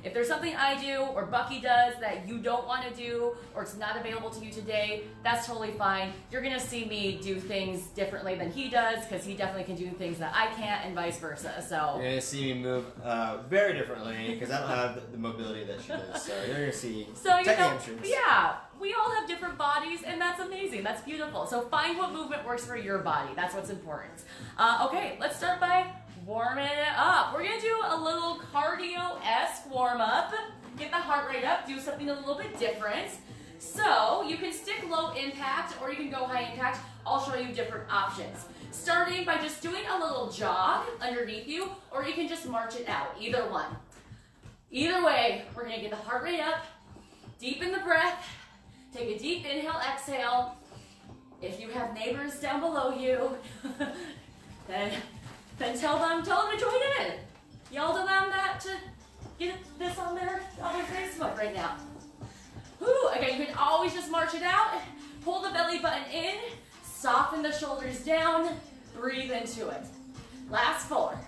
If there's something I do or Bucky does that you don't want to do or it's not available to you today, that's totally fine. You're going to see me do things differently than he does because he definitely can do things that I can't and vice versa. So you're going to see me move very differently because I don't have the mobility that she does. So you're going to see tight hamstrings. Yeah, we all have different bodies and that's amazing. That's beautiful. So find what movement works for your body. That's what's important. Okay, let's start by warming it up. We're gonna do a little cardio-esque warm-up. Get the heart rate up, do something a little bit different. So you can stick low impact or you can go high impact. I'll show you different options. Starting by just doing a little jog underneath you, or you can just march it out, either one. Either way, we're gonna get the heart rate up, deepen the breath, take a deep inhale, exhale. If you have neighbors down below you, then tell them to join in. Yell to them that to get this on their Facebook right now. Whew. Again, you can always just march it out. Pull the belly button in. Soften the shoulders down. Breathe into it. Last 4,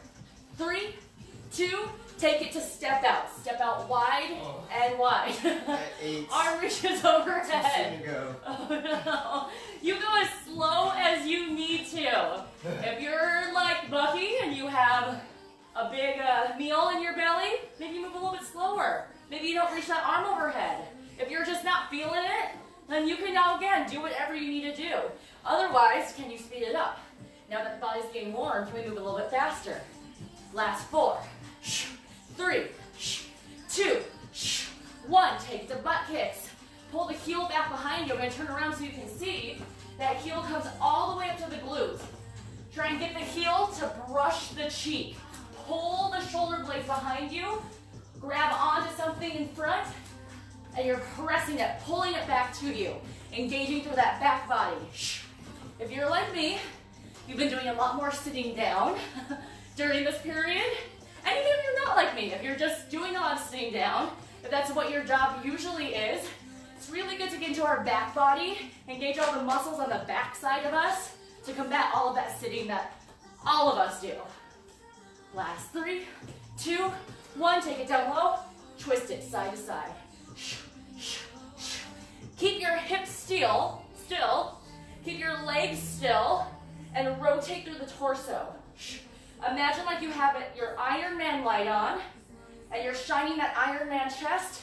3, 2. Take it to step out. Step out wide and wide. Arm reaches overhead. Oh no. You go as slow as you need to. If you're like Bucky and you have a big meal in your belly, maybe move a little bit slower. Maybe you don't reach that arm overhead. If you're just not feeling it, then you can now again do whatever you need to do. Otherwise, can you speed it up? Now that the body's getting warm, can we move a little bit faster? Last 4, 3, 2, 1. Take the butt kicks. Pull the heel back behind you. I'm going to turn around so you can see that heel comes all the way up to the glutes. Try and get the heel to brush the cheek. Pull the shoulder blades behind you. Grab onto something in front, and you're pressing it, pulling it back to you, engaging through that back body. If you're like me, you've been doing a lot more sitting down during this period. And even if you're not like me, if you're just doing a lot of sitting down, if that's what your job usually is, it's really good to get into our back body, engage all the muscles on the back side of us to combat all of that sitting that all of us do. Last 3, 2, 1. Take it down low, twist it side to side. Keep your hips still, keep your legs still, and rotate through the torso. Imagine like you have your Iron Man light on, and you're shining that Iron Man chest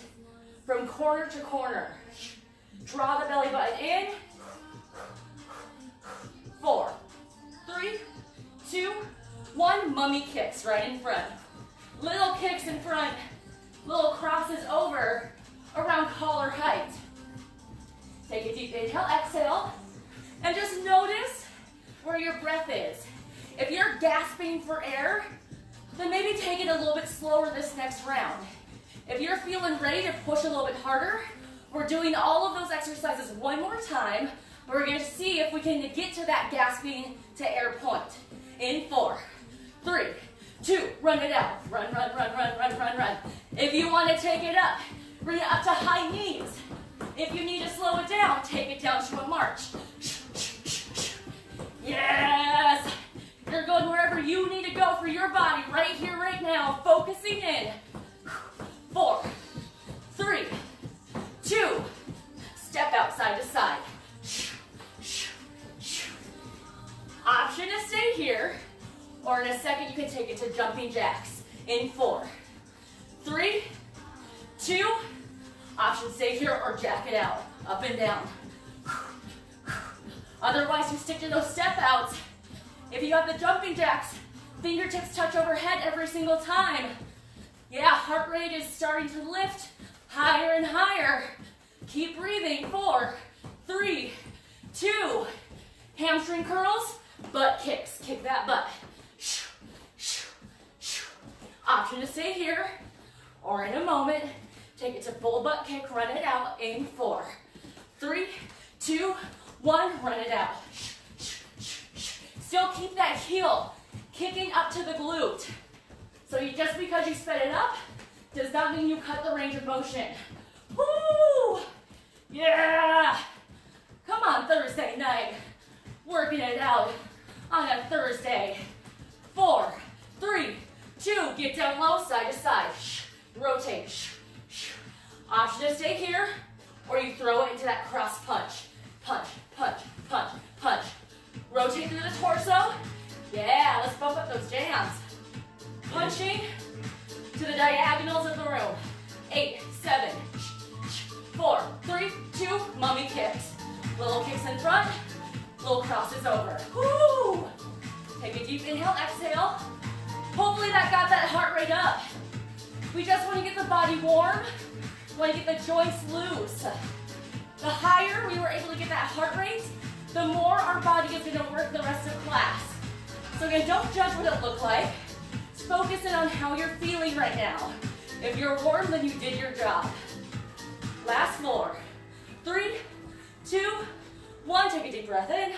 from corner to corner. Draw the belly button in. 4, 3, 2, 1. Mummy kicks right in front. Little kicks in front, little crosses over around collar height. Take a deep inhale, exhale, and just notice where your breath is. If you're gasping for air, then maybe take it a little bit slower this next round. If you're feeling ready to push a little bit harder, we're doing all of those exercises one more time. We're going to see if we can get to that gasping to air point. In 4, 3, 2, run it out. Run, run, run, run, run, run, run. If you want to take it up, bring it up to high knees. If you need to slow it down, take it down to a march. Yes! You're going wherever you need to go for your body, right here, right now, focusing in. 4, 3, 2, step out side to side. Option to stay here, or in a second you can take it to jumping jacks. In 4, 3, 2, option stay here or jack it out, up and down. Otherwise you stick to those step outs. If you have the jumping jacks, fingertips touch overhead every single time. Yeah, heart rate is starting to lift higher and higher. Keep breathing. 4, 3, 2, hamstring curls, butt kicks. Kick that butt. Option to stay here, or in a moment, take it to full butt kick, run it out. In 4, 3, 2, 1, run it out. Still keep that heel kicking up to the glute. So just because you sped it up does not mean you cut the range of motion. Woo! Yeah! Come on, Thursday night. Working it out on a Thursday. 4, 3, 2, get down low, side to side. rotate. Option to stay here, or you throw it into that cross punch. Punch, punch, punch, punch. Rotate through the torso. Yeah, let's bump up those jams. Punching to the diagonals of the room. 8, 7, 4, 3, 2, mummy kicks. Little kicks in front, little crosses over. Woo! Take a deep inhale, exhale. Hopefully that got that heart rate up. We just want to get the body warm. We want to get the joints loose. The higher we were able to get that heart rate, the more our body is going to work the rest of class. So again, don't judge what it looked like. Just focus in on how you're feeling right now. If you're warm, then you did your job. Last floor. 3, 2, 1. Take a deep breath in.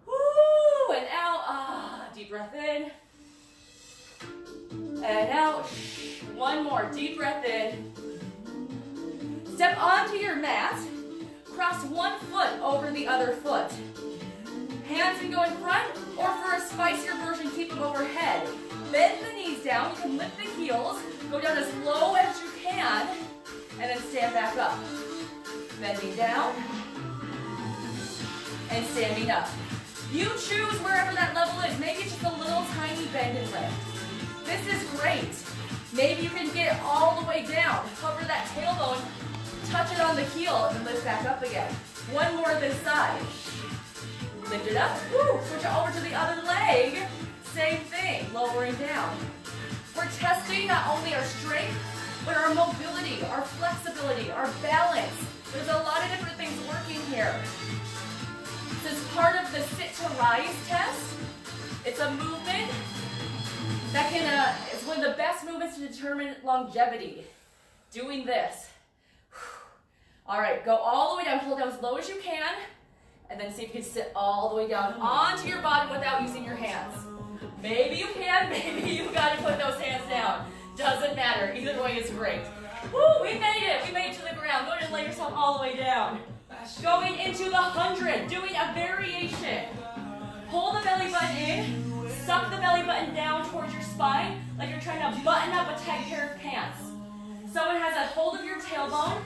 Woo! And out. Ah, deep breath in. And out. One more. Deep breath in. Step onto your mat. Cross one foot over the other foot. Hands can go in front, or for a spicier version, keep them overhead. Bend the knees down. You can lift the heels. Go down as low as you can, and then stand back up. Bending down, and standing up. You choose wherever that level is. Maybe it's just a little tiny bend and lift. This is great. Maybe you can get it all the way down. Cover that tailbone, touch it on the heel, and then lift back up again. One more this side. Lift it up. Woo. Switch it over to the other leg. Same thing, lowering down. We're testing not only our strength, but our mobility, our flexibility, our balance. There's a lot of different things working here. This is part of the sit to rise test. It's a movement that can, it's one of the best movements to determine longevity. Doing this. All right, go all the way down, hold down as low as you can, and then see if you can sit all the way down onto your body without using your hands. Maybe you can, maybe you gotta put those hands down. Doesn't matter, either way is great. Woo, we made it to the ground. Go ahead and lay yourself all the way down. Going into the 100, doing a variation. Pull the belly button in, suck the belly button down towards your spine, like you're trying to button up a tight pair of pants. Someone has a hold of your tailbone,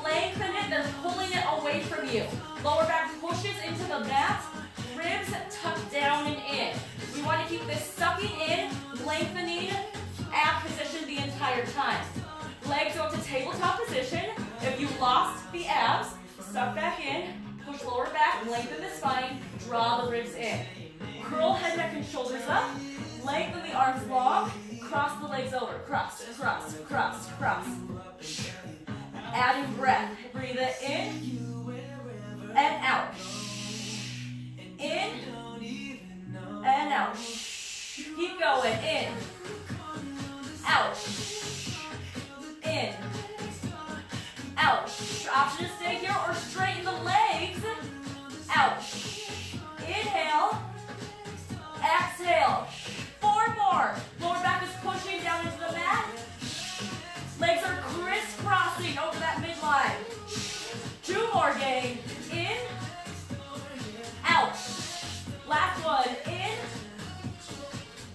lengthen it, they're pulling it away from you. Lower back pushes into the mat, ribs tucked down and in. We want to keep this sucking in, lengthening, ab position the entire time. Legs go up to tabletop position. If you lost the abs, suck back in, push lower back, lengthen the spine, draw the ribs in. Curl head, neck, and shoulders up, lengthen the arms long, cross the legs over, cross, cross, cross, cross. Adding breath, breathe it in, and out. In, and out. Keep going, in, out, in, out. Option to stay here or straighten the legs, out. Inhale, exhale. 4 more. Lower back is pushing down into the mat. Legs are crisscrossing over that midline. 2 more, gang. In, out. Last one. In,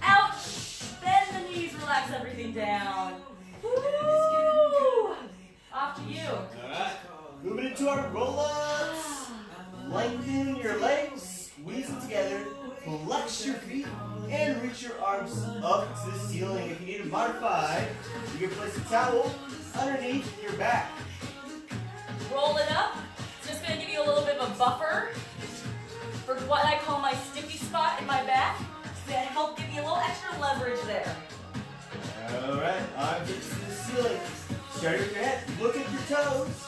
out. Bend the knees, relax everything down. Woo! Off to you. All right. Moving into our roll-ups. Lengthen your legs, squeeze them together, flex your feet, and reach your arms up to the ceiling. If you need to modify, you can place a towel underneath your back. Roll it up. It's just going to give you a little bit of a buffer for what I call my sticky spot in my back. To help give you a little extra leverage there. All right, arms up to the ceiling. Start with your head. Look at your toes.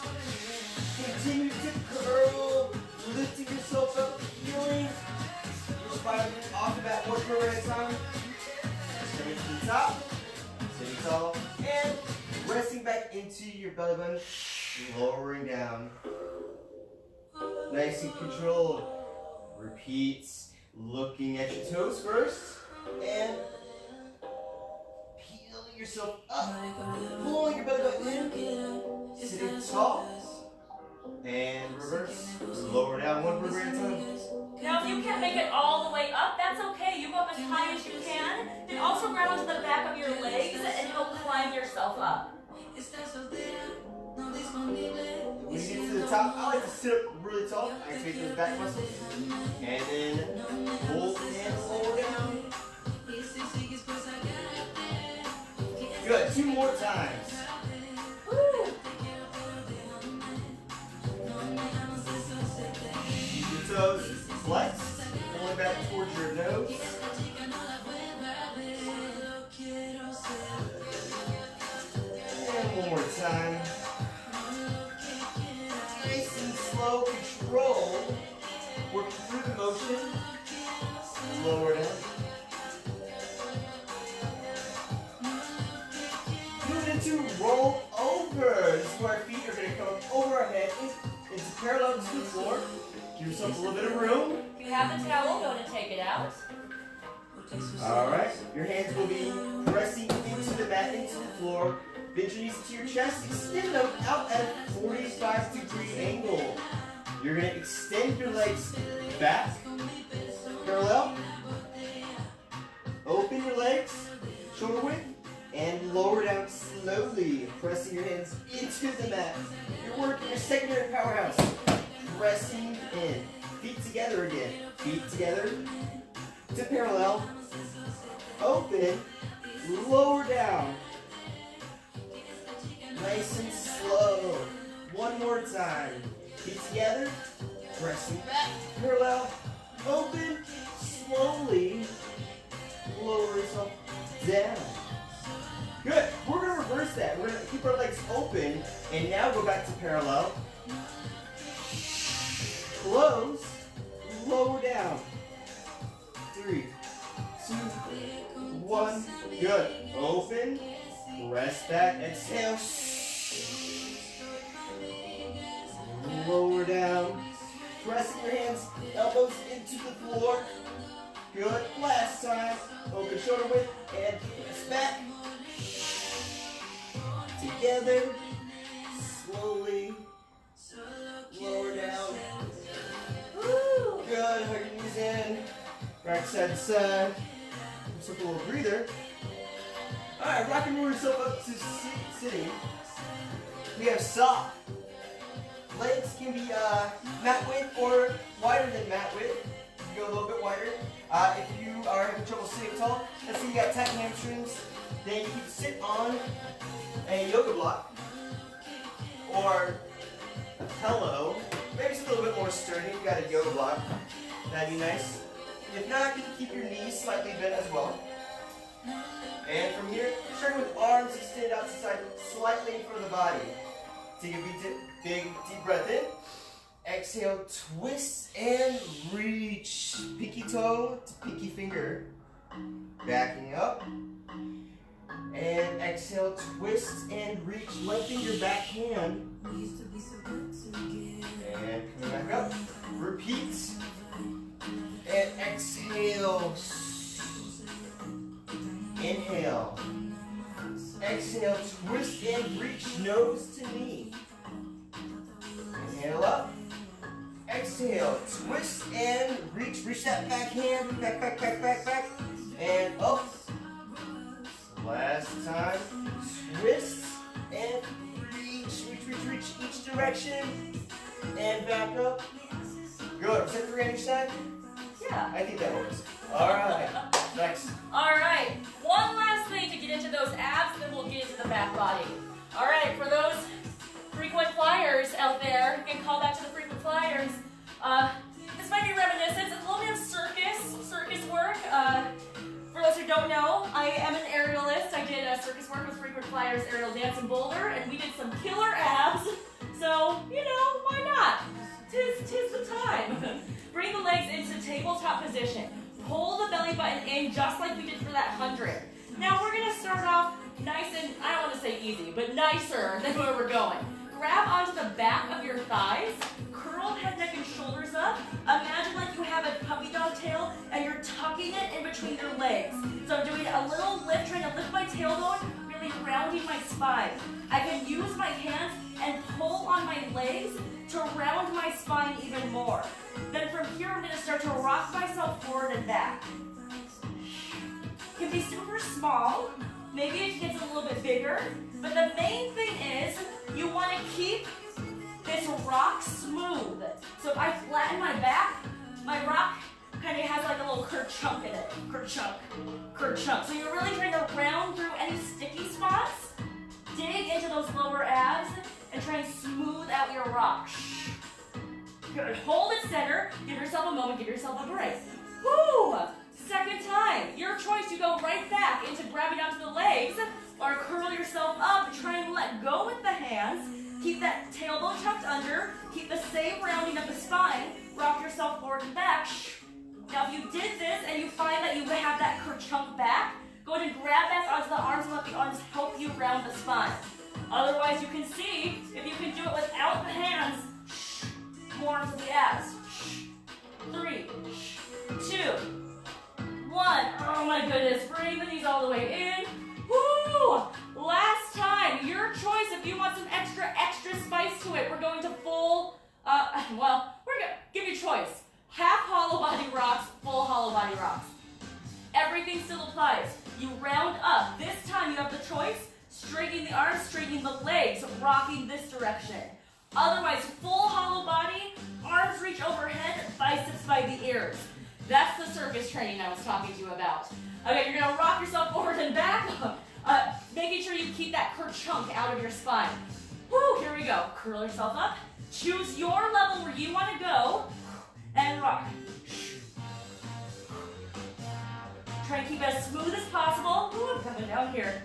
Continue to curl, lifting yourself up, feeling your spine off the bat, 1 per at a time. Coming to the top, sitting tall, and resting back into your belly button, lowering down. Nice and controlled. Repeat, looking at your toes first, and peeling yourself up, pulling your belly button in, sitting tall. And reverse. Lower down 1 per at a time. Now, if you can't make it all the way up, that's okay. You go up as high as you can. Then also grab onto the back of your legs and help climb your yourself up. When you get to the top, I like to sit up really tall. Activate those back muscles. And then hold and lower down. Good. 2 more times. Woo. Keep your toes flexed. Pulling back towards your nose. And one more time. Nice and slow control. Working through the motion. Lower down. Moving into roll over. This is where our feet are going to come over our head into parallel to the floor. Give yourself a little bit of room. If you have the towel, go and take it out. Alright, your hands will be pressing into the mat, into the floor. Bend your knees to your chest, extend them out at a 45-degree angle. You're going to extend your legs back, parallel. Open your legs, shoulder width, and lower down slowly, pressing your hands into the mat. You're working your secondary powerhouse. Pressing in. Feet together again. Feet together to parallel. Open, lower down. Nice and slow. One more time. Feet together, pressing back, parallel. Open, slowly, lower yourself down. Good. We're going to reverse that. We're going to keep our legs open and now go back to parallel. Close, lower down. 3, 2, 1. Good. Open, rest back, exhale. Lower down. Pressing your hands, elbows into the floor. Good. Last time. Open shoulder width and rest back. Together. Slowly. Lower down. Woo. Good. Hug your knees in. Right side to side. Just a little breather. Alright, rock and roll yourself up to sitting. We have soft. Legs can be mat width or wider than mat width. You can go a little bit wider. If you are having trouble sitting tall, let's say you got tight hamstrings, then you can sit on a yoga block or a pillow. Maybe it's a little bit more sturdy. You got a yoga block. That'd be nice. If not, you can keep your knees slightly bent as well. And from here, starting with arms extended out to the side, slightly in front of the body. Take a big deep breath in. Exhale, twist and reach. Pinky toe to pinky finger. Backing up. And exhale, twist and reach. Lengthen your back hand. And come back up. Repeat. And exhale. Inhale. Exhale, twist and reach nose to knee. Inhale up. Exhale, twist and reach. Reach that back hand. Back, back, back, back, back. And up. Last time. Twist and reach. Reach, reach, reach each direction. And back up. Good. Set the range side. Yeah. I think that works. Alright. Next. Alright. One last thing to get into those abs, then we'll get into the back body. Alright, for those frequent flyers out there, you can call back to the frequent flyers. This might be reminiscent. It's a little bit of circus work. For those who don't know, I am an aerialist. I did circus work with frequent flyers, aerial dance in Boulder, and we did some killer abs. So, you know, why not? Tis the time. Bring the legs into tabletop position. Pull the belly button in just like we did for that 100. Now we're going to start off nice and, I don't want to say easy, but nicer than where we're going. Grab onto the back of your thighs, curl head, neck, and shoulders up. Imagine like you have a puppy dog tail and you're tucking it in between your legs. So I'm doing a little lift, trying to lift my tailbone, really rounding my spine. I can use my hands and pull on my legs to round my spine even more. Then from here, I'm going to start to rock myself forward and back. It can be super small, Maybe it gets a little bit bigger, but the main thing is you want to keep this rock smooth. So if I flatten my back, my rock kind of has like a little kerchunk in it. Kerchunk, kerchunk. So you're really trying to round through any sticky spots, dig into those lower abs, and try and smooth out your rock. Good. Hold it center. Give yourself a moment. Give yourself a break. Woo! Second time. Your choice. You go right back into grabbing onto the legs or curl yourself up. Try and let go with the hands. Keep that tailbone tucked under. Keep the same rounding of the spine. Rock yourself forward and back. Now if you did this and you find that you have that kerchunk back, go ahead and grab back onto the arms and let the arms help you round the spine. Otherwise, you can see if you can do it without the hands. More onto the abs. 3, 2, 1. Oh my goodness. Bring the knees all the way in. Woo! Last time. Your choice. If you want some extra spice to it, we're going to full, we're going to give you a choice. Half hollow body rocks, full hollow body rocks. Everything still applies. You round up. This time you have the choice. Straightening the arms, straightening the legs, rocking this direction. Otherwise, full hollow body, arms reach overhead, biceps by the ears. That's the circus training I was talking to you about. Okay, you're gonna rock yourself forward and back, making sure you keep that kerchunk out of your spine. Woo, here we go. Curl yourself up. Choose your level where you wanna go, and rock. Try and keep it as smooth as possible. Ooh, coming down here.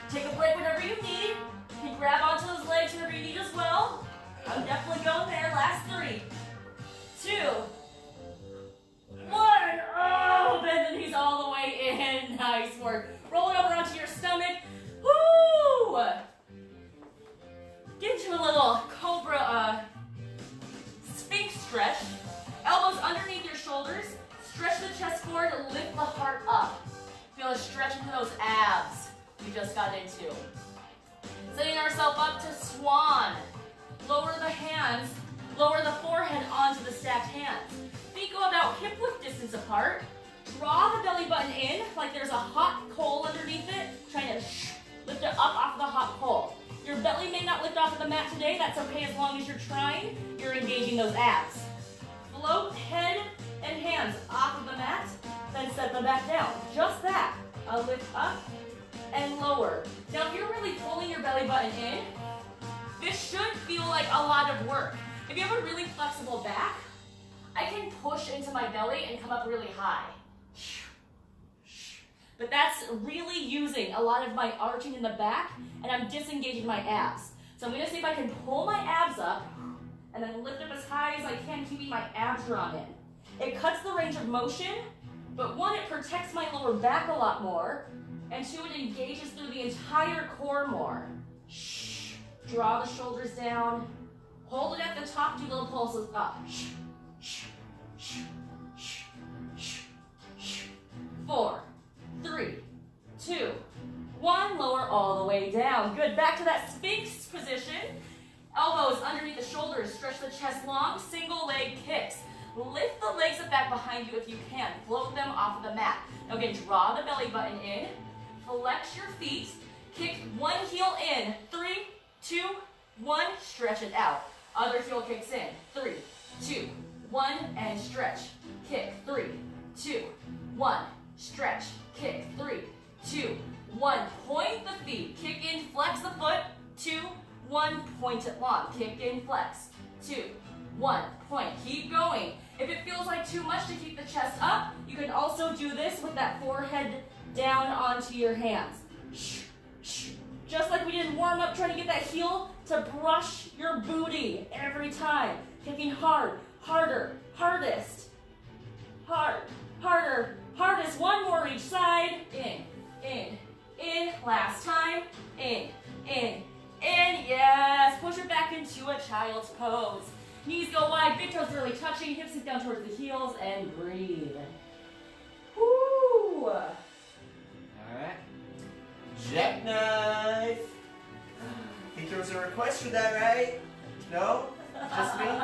Take a break whenever you need. You can grab onto those legs whenever you need as well. I'm definitely going there. Last 3, 2, 1. Oh, bend the knees all the way in. Nice work. Roll it over onto your stomach. Woo! Get into a little cobra sphinx stretch. Elbows underneath your shoulders. Stretch the chest forward. Lift the heart up. Feel a stretch into those abs we just got into. Setting ourselves up to swan. Lower the hands, lower the forehead onto the stacked hands. Feet go about hip width distance apart. Draw the belly button in like there's a hot coal underneath it. Trying to lift it up off of the hot coal. Your belly may not lift off of the mat today. That's okay as long as you're trying. You're engaging those abs. Float head and hands off of the mat, then set them back down. Just that. A lift up and lower. Now, if you're really pulling your belly button in, this should feel like a lot of work. If you have a really flexible back, I can push into my belly and come up really high. But that's really using a lot of my arching in the back, and I'm disengaging my abs. So I'm gonna see if I can pull my abs up, and then lift up as high as I can, keeping my abs drawn in. It cuts the range of motion, but 1, it protects my lower back a lot more, and 2, it engages through the entire core more. Draw the shoulders down, hold it at the top, do little pulses up. 4, 3, 2, 1, lower all the way down. Good, back to that sphinx position. Elbows underneath the shoulders, stretch the chest long, single leg kicks. Lift the legs up back behind you if you can. Float them off of the mat. Now again, draw the belly button in, flex your feet, kick one heel in. 3, 2, 1, stretch it out. Other heel kicks in. 3, 2, 1, and stretch. Kick. 3, 2, 1, stretch. Kick. 3, 2, 1. Point the feet. Kick in, flex the foot. 2, 1, point it long. Kick in, flex. 2, 1, point. Keep going. If it feels like too much to keep the chest up, you can also do this with that forehead down onto your hands. Just like we did in warm up, trying to get that heel to brush your booty every time. Kicking hard, harder, hardest. Hard, harder, hardest. 1 more each side. In, in, in. Last time. In, in, in. Yes. Push it back into a child's pose. Knees go wide, big toes really touching, hips sink down towards the heels, and breathe. Woo! All right. Jackknife. I think there was a request for that, right? No? Just me? All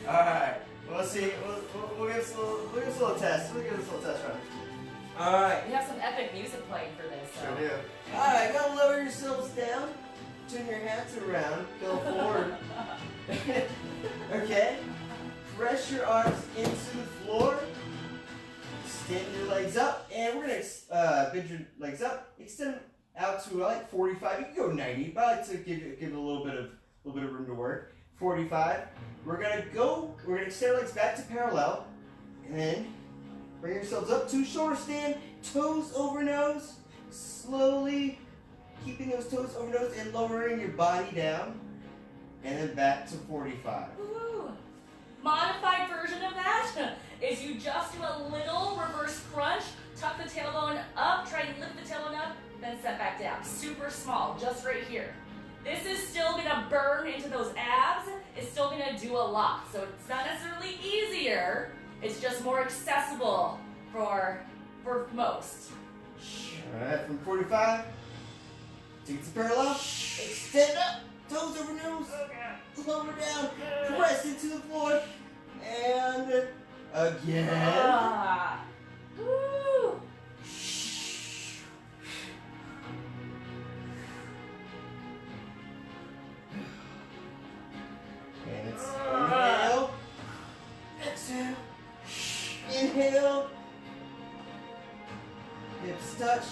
right. We'll see. We'll give us a little test. We'll give us a little test run. Alright. We have some epic music playing for this. So. Sure do. Alright, now lower yourselves down. Turn your hands around. Go forward. Okay? Press your arms into the floor. Extend your legs up. And we're going to bend your legs up. Extend them out to like 45. You can go 90, but I like to give it a little bit of room to work. 45. We're gonna extend our legs back to parallel. And then bring yourselves up to shoulder stand, toes over nose. Slowly keeping those toes over nose and lowering your body down. And then back to 45. Ooh. Modified version of that is you just do a little reverse crunch, tuck the tailbone up, try and lift the tailbone up, then set back down. Super small, just right here. This is still gonna burn into those abs. It's still gonna do a lot. So it's not necessarily easier, it's just more accessible for most. Alright, from 45, take it to parallel, extend up, toes over nose, lower down, press into the floor, and again. Woo! And it's inhale, exhale, inhale, hips touch,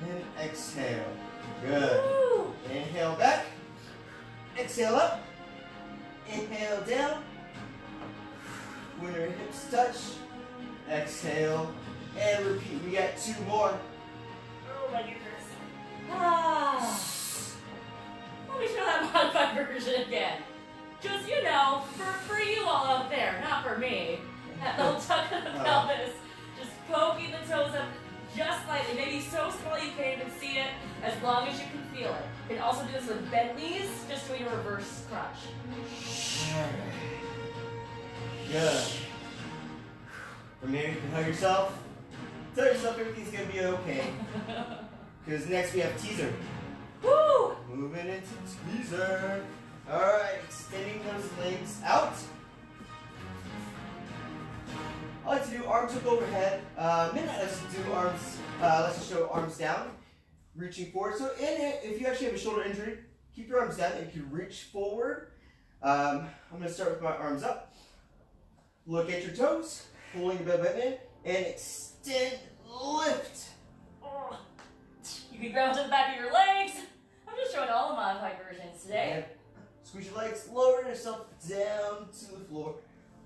and exhale. Good. Woo! Inhale back, exhale up, inhale down, when your hips touch, exhale, and repeat. We got 2 more. Oh my goodness. Ah. Let me show that modified version again. Just, for you all out there, not for me. That little tuck of the pelvis. Just poking the toes up just slightly. Maybe so small you can't even see it, as long as you can feel it. You can also do this with bent knees, just doing a reverse crunch. Good. From here, you can hug yourself. Tell yourself everything's gonna be okay. Because next we have teaser. Woo! Moving into teaser. Alright, extending those legs out. I like to do arms hook overhead. Midnight likes to do arms, let's just show arms down, reaching forward. So if you actually have a shoulder injury, keep your arms down and you can reach forward. I'm going to start with my arms up. Look at your toes, pulling your belly button in, and extend, lift. You can grab to the back of your legs. I'm just showing all the modified versions today. And squeeze your legs, lower yourself down to the floor.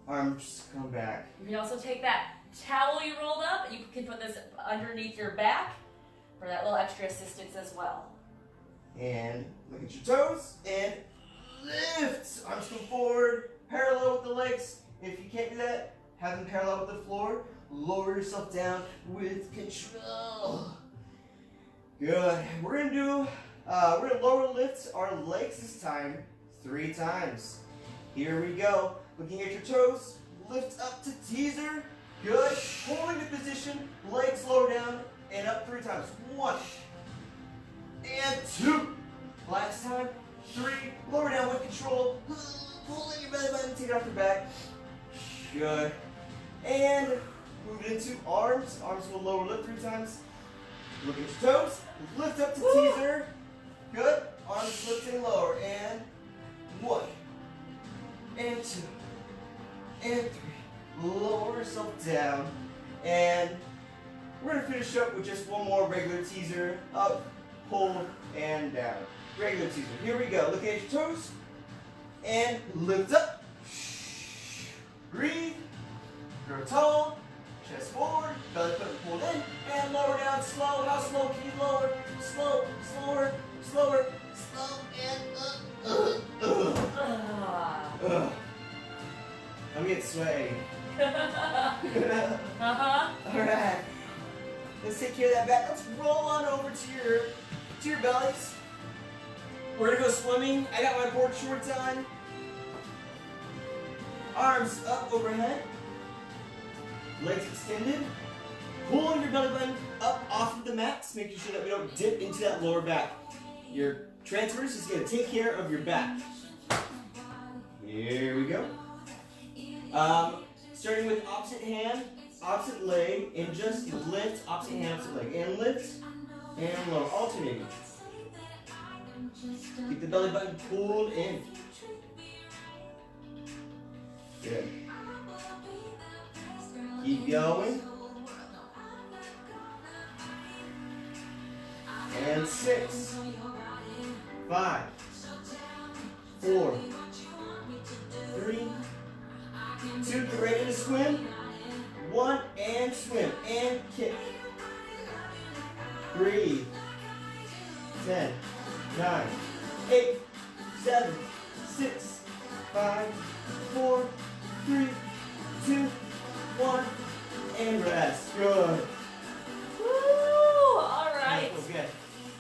Arms come back. You can also take that towel you rolled up, you can put this underneath your back for that little extra assistance as well. And look at your toes, and lift. Arms come forward, parallel with the legs. If you can't do that, have them parallel with the floor. Lower yourself down with control. Good. We're gonna lower lift our legs this time 3 times. Here we go. Looking at your toes, lift up to teaser. Good. Holding the position, legs lower down and up 3 times. 1 and 2. Last time. 3. Lower down with control. Pulling your belly button, take it off your back. Good. And move it into arms. Arms will lower lift 3 times. Look at your toes. Lift up to teaser. Good. Arms lifting lower. And 1 and 2 and 3. Lower yourself down. And we're going to finish up with just one more regular teaser. Up, pull, and down. Regular teaser. Here we go. Look at your toes. And lift up. Breathe. Grow tall. Chest forward. Belly button pulled in. And lower down slow. How slow can you lower? Slow. Slower. Slower. Slow. And up. I'm getting sweaty. Alright. Let's take care of that back. Let's roll on over to your bellies. We're gonna go swimming. I got my board shorts on. Arms up overhead. Legs extended. Pulling your belly button up off of the mats, making sure that we don't dip into that lower back. Your transverse is gonna take care of your back. Here we go. Starting with opposite hand, opposite leg, and just lift, opposite hand, opposite leg, and lift, and lower, alternating. Keep the belly button pulled in. Good. Keep going. And 6, 5, 4, 3, 2, get ready to swim. 1, and swim, and kick. Breathe. 10, 9, 8, 7, 6, 5, 4, 3, 2, 1, and rest. Good. Woo! All right. That was good.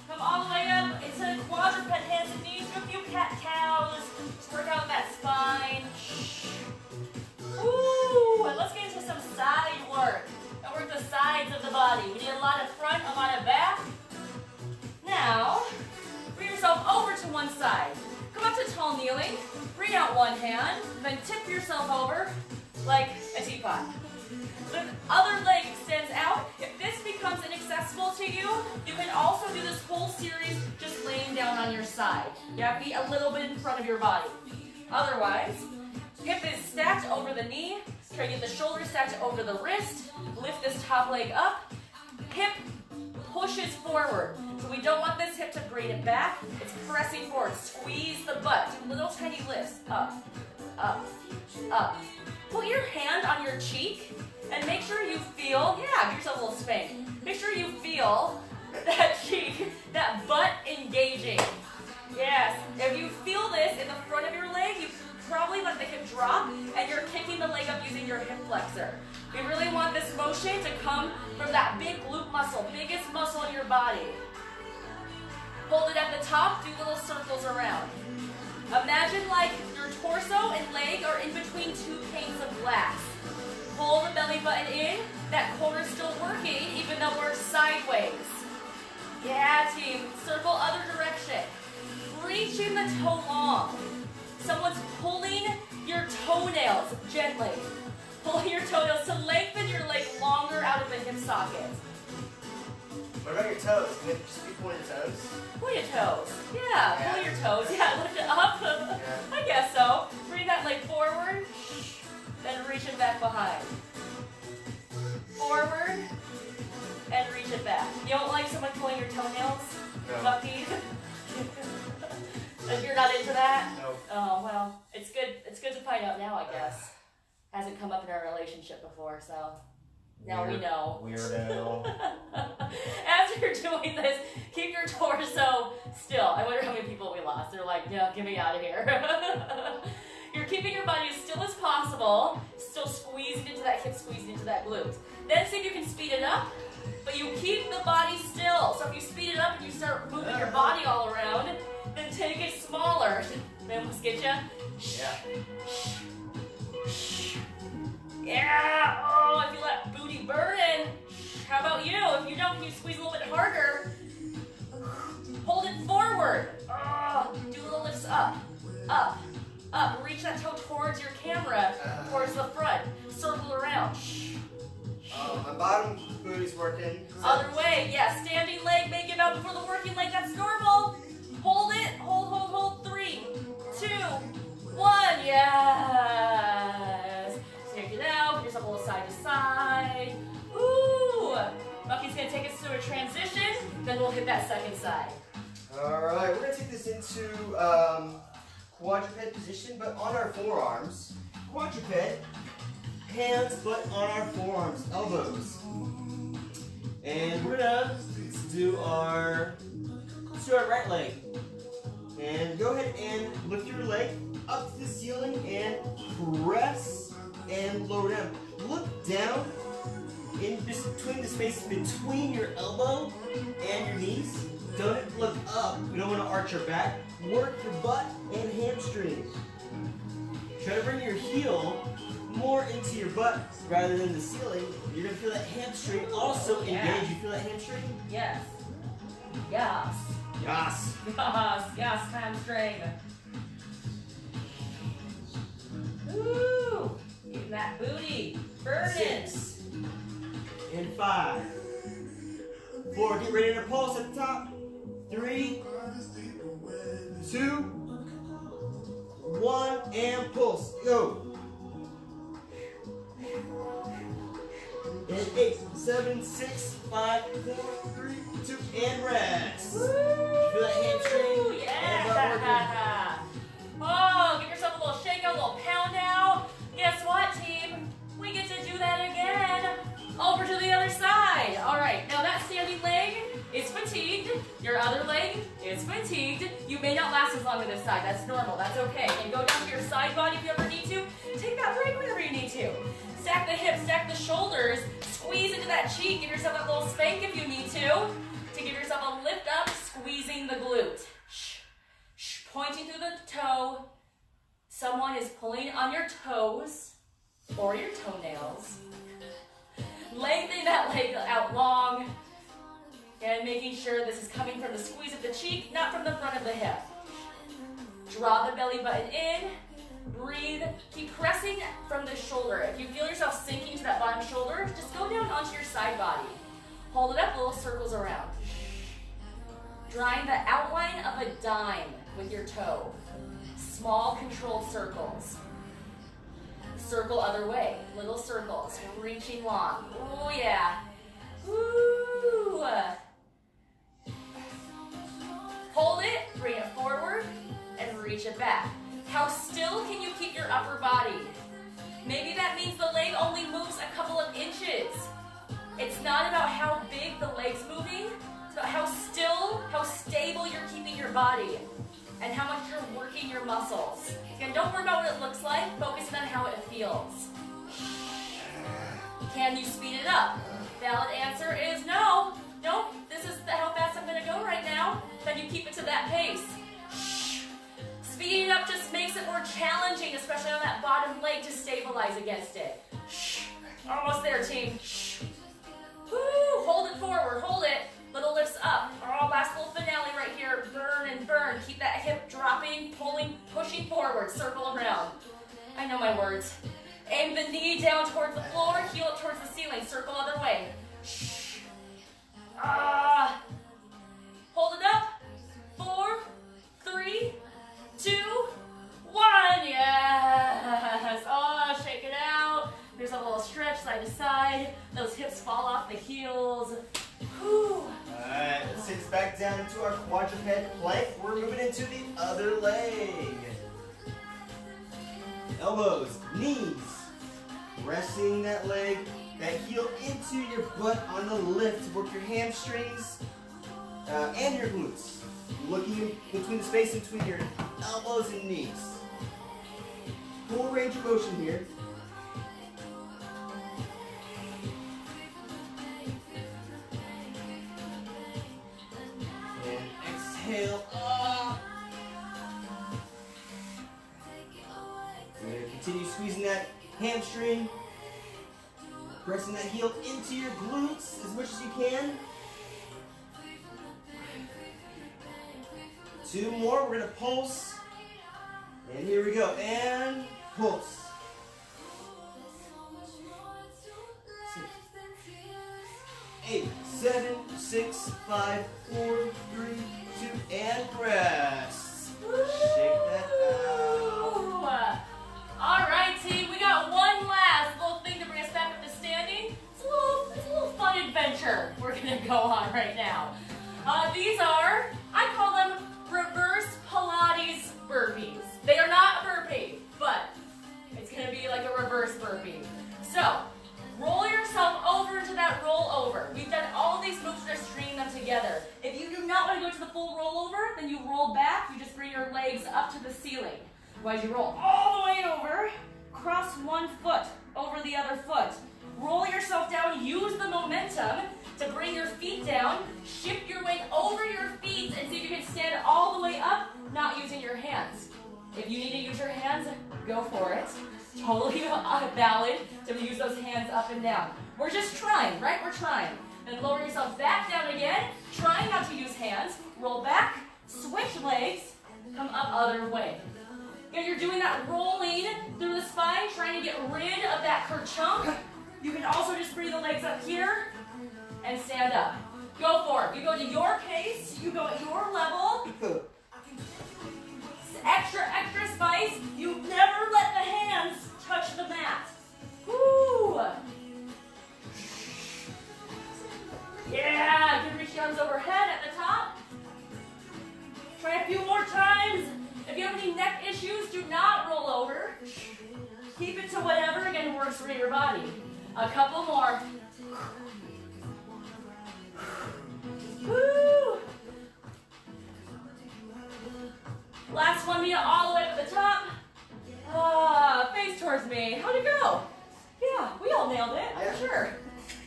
Come all the way up into quadruped, hands and knees. Do a few cat-cows. Just work out that spine. Woo! And let's get into some side work. And work the sides of the body. We need a lot of front, a lot of back. Now, bring yourself over to one side. Come up to tall kneeling. Bring out one hand. Then tip yourself over like a teapot. The other leg extends out. If this becomes inaccessible to you, you can also do this whole series just laying down on your side. You have to be a little bit in front of your body. Otherwise, hip is stacked over the knee. Try to get the shoulder stacked over the wrist. Lift this top leg up. Hip pushes forward. So we don't want this hip to bring it back. It's pressing forward. Squeeze the butt. Do little tiny lifts. Up, up, up. Put your hand on your cheek and make sure you feel, give yourself a little spank. Make sure you feel that cheek, that butt engaging. Yes. If you feel this in the front of your leg, you probably let the hip drop and you're kicking the leg up using your hip flexor. We really want this motion to come from that big glute muscle, biggest muscle in your body. Hold it at the top, do little circles around. Imagine like your torso and leg are in between two panes of glass. Pull the belly button in, that core is still working even though we're sideways. Yeah, team, circle other direction. Reaching the toe long. Someone's pulling your toenails gently. Pull your toenails to lengthen your leg longer out of the hip socket. What about your toes? Can it just be point your toes? Pull your toes. Yeah, pull your toes. Yeah, lift it up. I guess so. Bring that leg forward, then reach it back behind. Forward, and reach it back. You don't like someone pulling your toenails? No. Bucky? If you're not into that? No. Oh, well, it's good to find out now, I guess. Hasn't come up in our relationship before, so now we know. Weirdo. As you're doing this, keep your torso still. I wonder how many people we lost. They're like, no, get me out of here. You're keeping your body as still as possible, still squeezing into that hip, squeezing into that glute. Then see if you can speed it up, but you keep the body still. So if you speed it up and you start moving your body all around, then take it smaller. They almost get you. Yeah. Yeah. Oh, I feel that booty burning. How about you? If you don't, can you squeeze a little bit harder? Hold it forward. Oh, do little lifts up, up, up. Reach that toe towards your camera, towards the front. Circle around. My bottom booty's working. Other way. Yeah, standing leg, may give out before the working leg. That's normal. Hold it. Hold, hold, hold. 3, 2, 1. Yes. Take it out. Put yourself a little side to side. Ooh. Bucky's going to take us through a transition. Then we'll hit that second side. Alright, we're going to take this into quadruped position, but on our forearms. Quadruped, hands, but on our forearms, elbows. And we're going to do our right leg. And go ahead and lift your leg up to the ceiling and press and lower down. Look down in between the space between your elbow and your knees. Don't look up. We don't want to arch your back. Work your butt and hamstring. Try to bring your heel more into your butt rather than the ceiling. You're going to feel that hamstring also engage. You feel that hamstring? Yes. Yes. Yes. Yes. Yes, hamstring. Ooh. Getting that booty burning. 6, In 5, 4, get ready to pulse at the top. 3, 2, 1, and pulse. Go. In 8, 7, 6, 5, 4, 3, 2, and rest. Woo! Feel that hamstring? Yeah. Oh, give yourself a little shake, a little pound out. Guess what, team? We get to do that again. Over to the other side. All right, now that standing leg is fatigued. Your other leg is fatigued. You may not last as long on this side. That's normal. That's okay. And go down to your side body if you ever need to. Take that break whenever you need to. Stack the hips, stack the shoulders. Squeeze into that cheek. Give yourself a little spank if you need to give yourself a lift up, squeezing the glute. Pointing through the toe. Someone is pulling on your toes or your toenails. Lengthening that leg out long and making sure this is coming from the squeeze of the cheek, not from the front of the hip. Draw the belly button in, breathe, keep pressing from the shoulder. If you feel yourself sinking to that bottom shoulder, just go down onto your side body. Hold it up, little circles around. Drawing the outline of a dime with your toe. Small controlled circles. Circle other way, little circles, reaching long. Oh yeah. Woo. Hold it, bring it forward, and reach it back. How still can you keep your upper body? Maybe that means the leg only moves a couple of inches. It's not about how big the leg's moving, it's about how still, how stable you're keeping your body, and how much you're working your muscles. Again, don't worry about what it looks like, focus on how it feels. Can you speed it up? Valid answer is no. Nope, this is how fast I'm gonna go right now. Then you keep it to that pace. Speeding it up just makes it more challenging, especially on that bottom leg to stabilize against it. Almost there, team. Woo, hold it forward, hold it. Little lifts up. Oh, last little finale right here. Burn and burn. Keep that hip dropping, pulling, pushing forward. Circle around. I know my words. Aim the knee down towards the floor, heel up towards the ceiling. Circle other way. Hold it up. 4, 3, 2, 1. Yes. Oh, shake it out. There's a little stretch side to side. Those hips fall off the heels. Whew. Alright, let's take us back down into our quadruped plank. We're moving into the other leg. Elbows, knees. Resting that leg, that heel into your butt on the lift to work your hamstrings and your glutes. Looking between the space between your elbows and knees. Full range of motion here. And exhale up. And continue squeezing that hamstring. Pressing that heel into your glutes as much as you can. 2 more, we're gonna pulse. And here we go, and pulse. 6, 8, 7, 6, 5, 4, 3, 2, and rest. Shake that out. All right, team, we got one last little thing to bring us back up to standing. It's a little fun adventure we're gonna go on right now. These are, I call them reverse Pilates burpees. They are not a burpee, but it's gonna be like a reverse burpee. So, roll yourself over into that roll over. We've done all these moves, we're just stringing them together. If you do not want to go to the full rollover, then you roll back, you just bring your legs up to the ceiling. Otherwise you roll all the way over, cross one foot over the other foot. Roll yourself down, use the momentum to bring your feet down, shift your weight over your feet and see if you can stand all the way up, not using your hands. If you need to use your hands, go for it. Totally valid to use those hands up and down. We're just trying, right? We're trying. Then lower yourself back down again, trying not to use hands, roll back, switch legs, come up other way. Again, you're doing that rolling through the spine, trying to get rid of that kerchunk. You can also just bring the legs up here and stand up. Go for it. You go to your pace. You go at your level. Extra spice. You never let the hands touch the mat. Woo! Yeah, you can reach the arms overhead at the top. Try a few more times. If you have any neck issues, do not roll over. Keep it to whatever, again, works for your body. A couple more. Woo! Last one, Mia, all the way up at the top. Face towards me. How'd it go? Yeah, we all nailed it, for sure.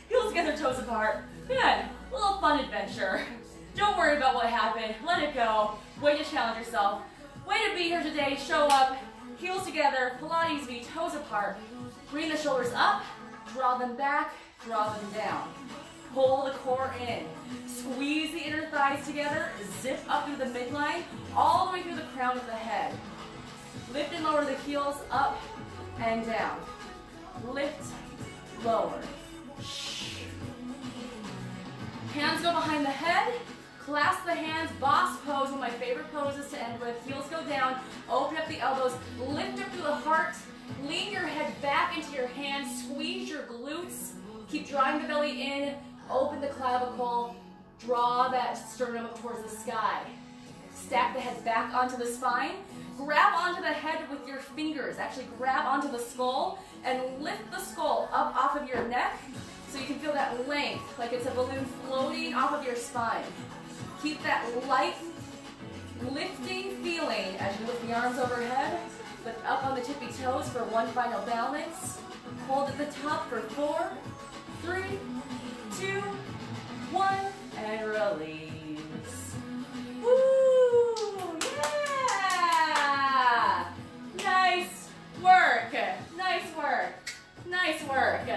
Heels together, toes apart. Good. A little fun adventure. Don't worry about what happened. Let it go. Way to challenge yourself. Way to be here today. Show up. Heels together. Pilates feet, toes apart. Bring the shoulders up. Draw them back. Draw them down. Pull the core in. Squeeze the inner thighs together. Zip up through the midline. All the way through the crown of the head. Lift and lower the heels up and down. Lift, lower. Hands go behind the head. Clasp the hands, boss pose, one of my favorite poses to end with. Heels go down, open up the elbows, lift up through the heart, lean your head back into your hands, squeeze your glutes, keep drawing the belly in, open the clavicle, draw that sternum up towards the sky. Stack the head back onto the spine, grab onto the head with your fingers, actually grab onto the skull, and lift the skull up off of your neck so you can feel that length, like it's a balloon floating off of your spine. Keep that light, lifting feeling as you lift the arms overhead. Lift up on the tippy toes for one final balance. Hold at the top for 4, 3, 2, 1, and release. Woo! Yeah! Nice work. Nice work. Nice work.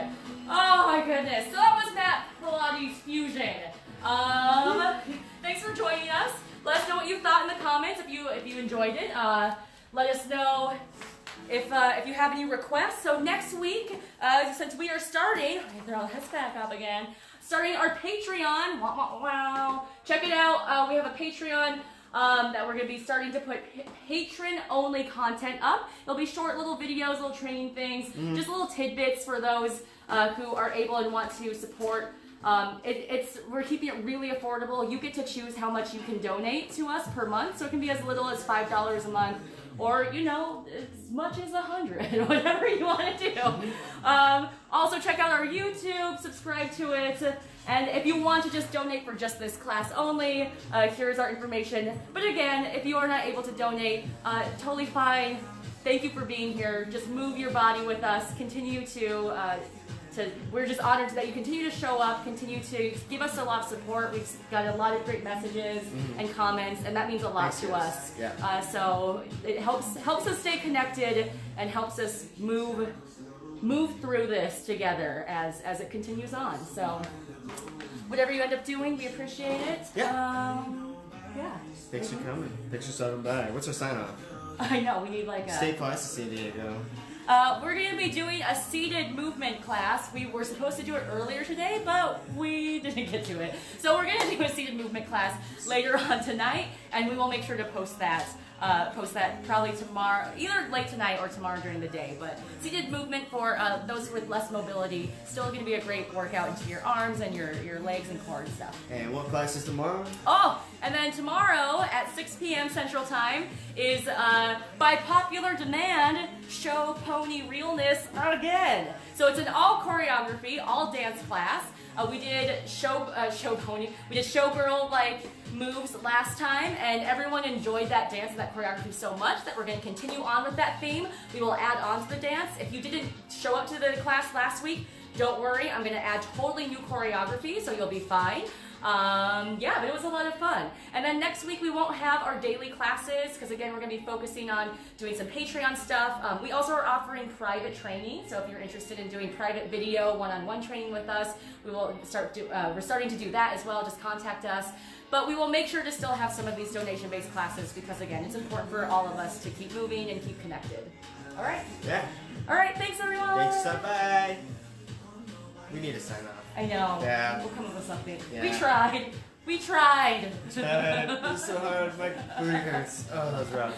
Oh my goodness. So that was Mat Pilates Fusion. Thanks for joining us. Let us know what you thought in the comments if you enjoyed it. Let us know if you have any requests. So next week, since we are starting, throw our heads back up again. Starting our Patreon. Wow. Check it out. We have a Patreon that we're going to be starting to put patron-only content up. It'll be short little videos, little training things, just little tidbits for those who are able and want to support. We're keeping it really affordable. You get to choose how much you can donate to us per month, so it can be as little as $5 a month, or as much as $100, whatever you want to do. Also check out our YouTube, subscribe to it, and if you want to just donate for just this class only, here's our information. But again, if you are not able to donate, totally fine. Thank you for being here. Just move your body with us. Continue to we're just honored that you continue to show up, continue to give us a lot of support. We've got a lot of great messages and comments, and that means a lot to us. Yeah. So it helps us stay connected and helps us move through this together as it continues on. So whatever you end up doing, we appreciate it. Yeah. Yeah. Thanks for coming. Thanks for stopping by. What's our sign off? I know, we need like a... Stay classy, San Diego. We're going to be doing a seated movement class. We were supposed to do it earlier today, but we didn't get to it. So we're going to do a seated movement class later on tonight, and we will make sure to post that probably tomorrow, either late tonight or tomorrow during the day. But seated movement for those with less mobility, still going to be a great workout into your arms and your legs and core and stuff. And what class is tomorrow? Oh, and then tomorrow at 6 p.m. Central Time is, by popular demand, Show Pony Realness again. So it's an all choreography, all dance class. We did showgirl like moves last time, and everyone enjoyed that dance and that choreography so much that we're going to continue on with that theme. We will add on to the dance. If you didn't show up to the class last week, don't worry. I'm going to add totally new choreography, so you'll be fine. Yeah, but it was a lot of fun. And then next week we won't have our daily classes because again we're going to be focusing on doing some Patreon stuff. We also are offering private training, so if you're interested in doing private video one-on-one training with us, we're starting to do that as well. Just contact us. But we will make sure to still have some of these donation-based classes because again it's important for all of us to keep moving and keep connected. All right? Yeah. All right, thanks everyone. Thanks, bye. We need to sign off. I know. Yeah. We'll come up with something. Yeah. We tried. We tried. It was so hard. My booty hurts. Oh, that was rough.